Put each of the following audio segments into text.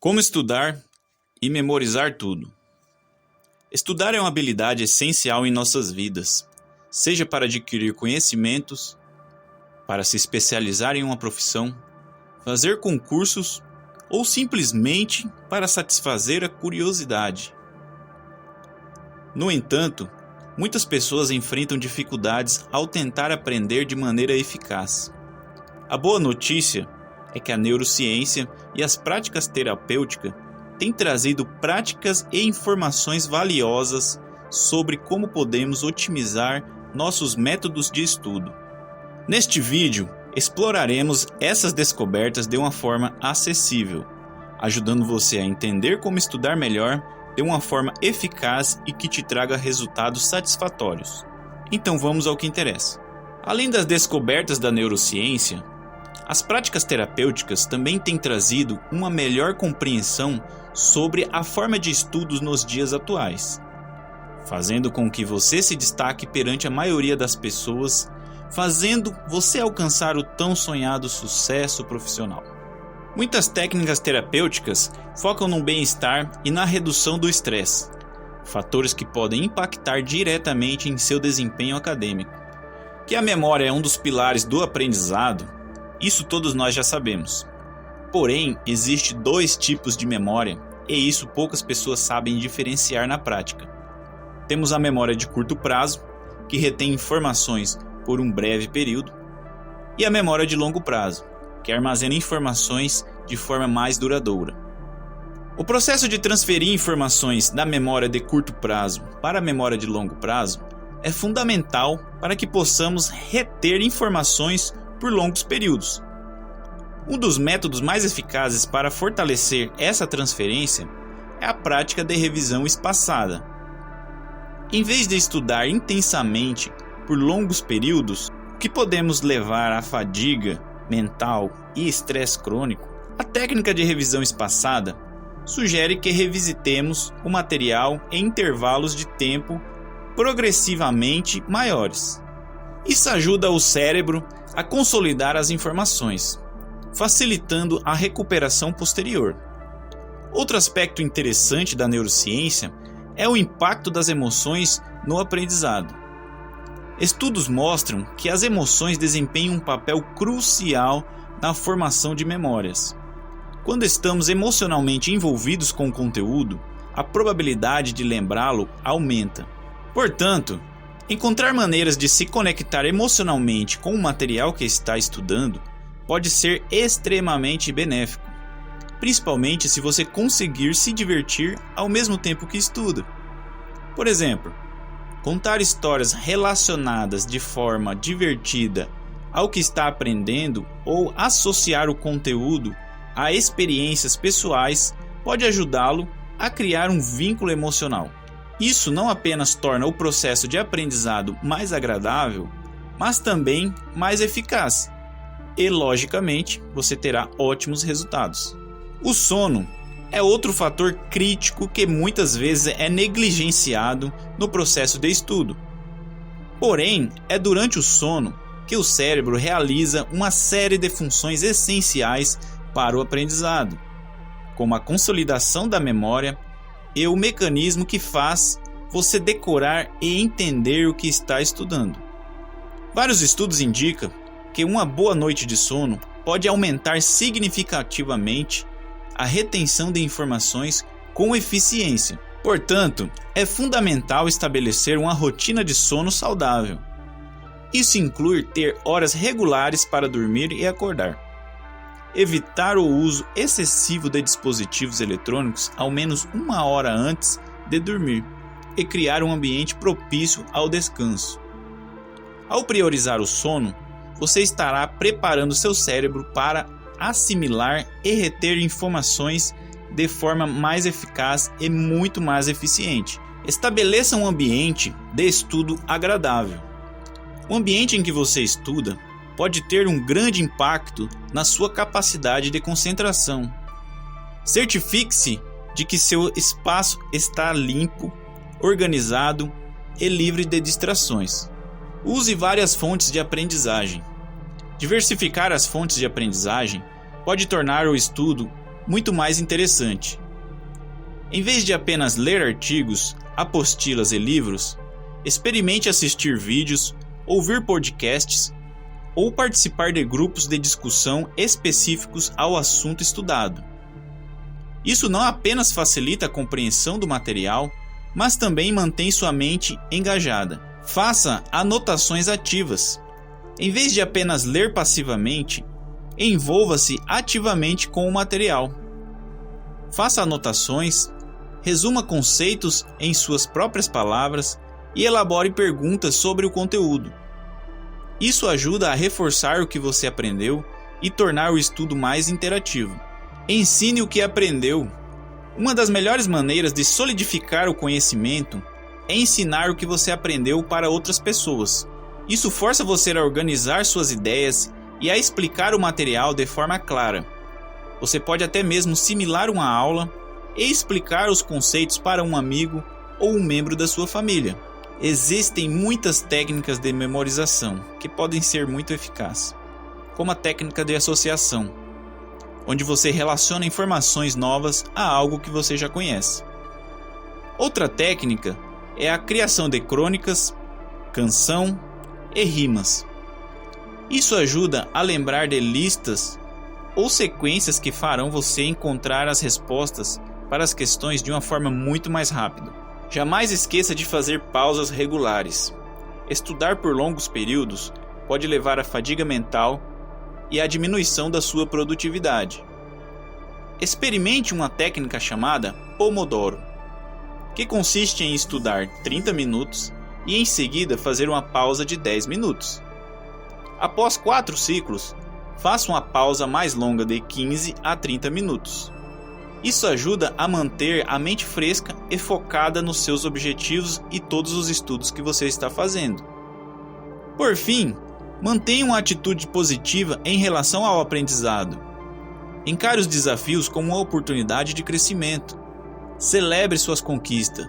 Como estudar e memorizar tudo. Estudar é uma habilidade essencial em nossas vidas, seja para adquirir conhecimentos, para se especializar em uma profissão, fazer concursos ou simplesmente para satisfazer a curiosidade. No entanto, muitas pessoas enfrentam dificuldades ao tentar aprender de maneira eficaz. A boa notícia é que a neurociência e as práticas terapêuticas têm trazido práticas e informações valiosas sobre como podemos otimizar nossos métodos de estudo. Neste vídeo, exploraremos essas descobertas de uma forma acessível, ajudando você a entender como estudar melhor de uma forma eficaz e que te traga resultados satisfatórios. Então vamos ao que interessa. Além das descobertas da neurociência, as práticas terapêuticas também têm trazido uma melhor compreensão sobre a forma de estudos nos dias atuais, fazendo com que você se destaque perante a maioria das pessoas, fazendo você alcançar o tão sonhado sucesso profissional. Muitas técnicas terapêuticas focam no bem-estar e na redução do estresse, fatores que podem impactar diretamente em seu desempenho acadêmico. Que a memória é um dos pilares do aprendizado, isso todos nós já sabemos. Porém, existem dois tipos de memória e isso poucas pessoas sabem diferenciar na prática. Temos a memória de curto prazo, que retém informações por um breve período, e a memória de longo prazo, que armazena informações de forma mais duradoura. O processo de transferir informações da memória de curto prazo para a memória de longo prazo é fundamental para que possamos reter informações por longos períodos. Um dos métodos mais eficazes para fortalecer essa transferência é a prática de revisão espaçada. Em vez de estudar intensamente por longos períodos, o que podemos levar à fadiga mental e estresse crônico, a técnica de revisão espaçada sugere que revisitemos o material em intervalos de tempo progressivamente maiores. Isso ajuda o cérebro a consolidar as informações, facilitando a recuperação posterior. Outro aspecto interessante da neurociência é o impacto das emoções no aprendizado. Estudos mostram que as emoções desempenham um papel crucial na formação de memórias. Quando estamos emocionalmente envolvidos com o conteúdo, a probabilidade de lembrá-lo aumenta. Portanto, encontrar maneiras de se conectar emocionalmente com o material que está estudando pode ser extremamente benéfico, principalmente se você conseguir se divertir ao mesmo tempo que estuda. Por exemplo, contar histórias relacionadas de forma divertida ao que está aprendendo ou associar o conteúdo a experiências pessoais pode ajudá-lo a criar um vínculo emocional. Isso não apenas torna o processo de aprendizado mais agradável, mas também mais eficaz. E, logicamente, você terá ótimos resultados. O sono é outro fator crítico que muitas vezes é negligenciado no processo de estudo. Porém, é durante o sono que o cérebro realiza uma série de funções essenciais para o aprendizado, como a consolidação da memória e o mecanismo que faz você decorar e entender o que está estudando. Vários estudos indicam que uma boa noite de sono pode aumentar significativamente a retenção de informações com eficiência. Portanto, é fundamental estabelecer uma rotina de sono saudável. Isso inclui ter horas regulares para dormir e acordar. Evitar o uso excessivo de dispositivos eletrônicos ao menos 1 hora antes de dormir e criar um ambiente propício ao descanso. Ao priorizar o sono, você estará preparando seu cérebro para assimilar e reter informações de forma mais eficaz e muito mais eficiente. Estabeleça um ambiente de estudo agradável. O ambiente em que você estuda pode ter um grande impacto na sua capacidade de concentração. Certifique-se de que seu espaço está limpo, organizado e livre de distrações. Use várias fontes de aprendizagem. Diversificar as fontes de aprendizagem pode tornar o estudo muito mais interessante. Em vez de apenas ler artigos, apostilas e livros, experimente assistir vídeos, ouvir podcasts ou participar de grupos de discussão específicos ao assunto estudado. Isso não apenas facilita a compreensão do material, mas também mantém sua mente engajada. Faça anotações ativas. Em vez de apenas ler passivamente, envolva-se ativamente com o material. Faça anotações, resuma conceitos em suas próprias palavras e elabore perguntas sobre o conteúdo. Isso ajuda a reforçar o que você aprendeu e tornar o estudo mais interativo. Ensine o que aprendeu. Uma das melhores maneiras de solidificar o conhecimento é ensinar o que você aprendeu para outras pessoas. Isso força você a organizar suas ideias e a explicar o material de forma clara. Você pode até mesmo simular uma aula e explicar os conceitos para um amigo ou um membro da sua família. Existem muitas técnicas de memorização que podem ser muito eficazes, como a técnica de associação, onde você relaciona informações novas a algo que você já conhece. Outra técnica é a criação de crônicas, canção e rimas. Isso ajuda a lembrar de listas ou sequências que farão você encontrar as respostas para as questões de uma forma muito mais rápida. Jamais esqueça de fazer pausas regulares. Estudar por longos períodos pode levar à fadiga mental e à diminuição da sua produtividade. Experimente uma técnica chamada Pomodoro, que consiste em estudar 30 minutos e em seguida fazer uma pausa de 10 minutos. Após 4 ciclos, faça uma pausa mais longa de 15 a 30 minutos. Isso ajuda a manter a mente fresca e focada nos seus objetivos e todos os estudos que você está fazendo. Por fim, mantenha uma atitude positiva em relação ao aprendizado. Encare os desafios como uma oportunidade de crescimento. Celebre suas conquistas.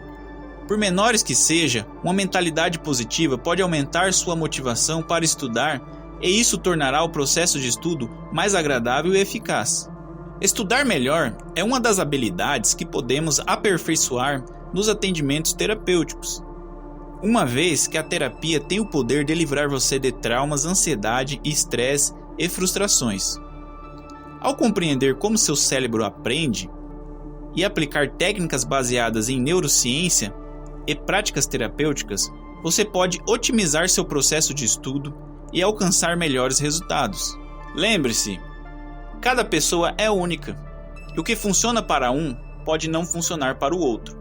Por menores que seja, uma mentalidade positiva pode aumentar sua motivação para estudar e isso tornará o processo de estudo mais agradável e eficaz. Estudar melhor é uma das habilidades que podemos aperfeiçoar nos atendimentos terapêuticos, uma vez que a terapia tem o poder de livrar você de traumas, ansiedade, estresse e frustrações. Ao compreender como seu cérebro aprende e aplicar técnicas baseadas em neurociência e práticas terapêuticas, você pode otimizar seu processo de estudo e alcançar melhores resultados. Lembre-se, cada pessoa é única, e o que funciona para um pode não funcionar para o outro.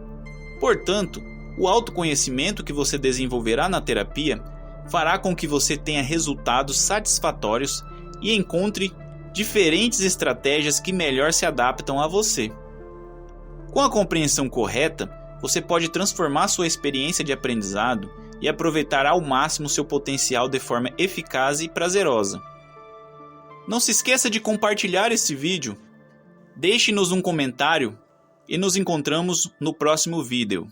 Portanto, o autoconhecimento que você desenvolverá na terapia fará com que você tenha resultados satisfatórios e encontre diferentes estratégias que melhor se adaptam a você. Com a compreensão correta, você pode transformar sua experiência de aprendizado e aproveitar ao máximo seu potencial de forma eficaz e prazerosa. Não se esqueça de compartilhar este vídeo, deixe-nos um comentário e nos encontramos no próximo vídeo.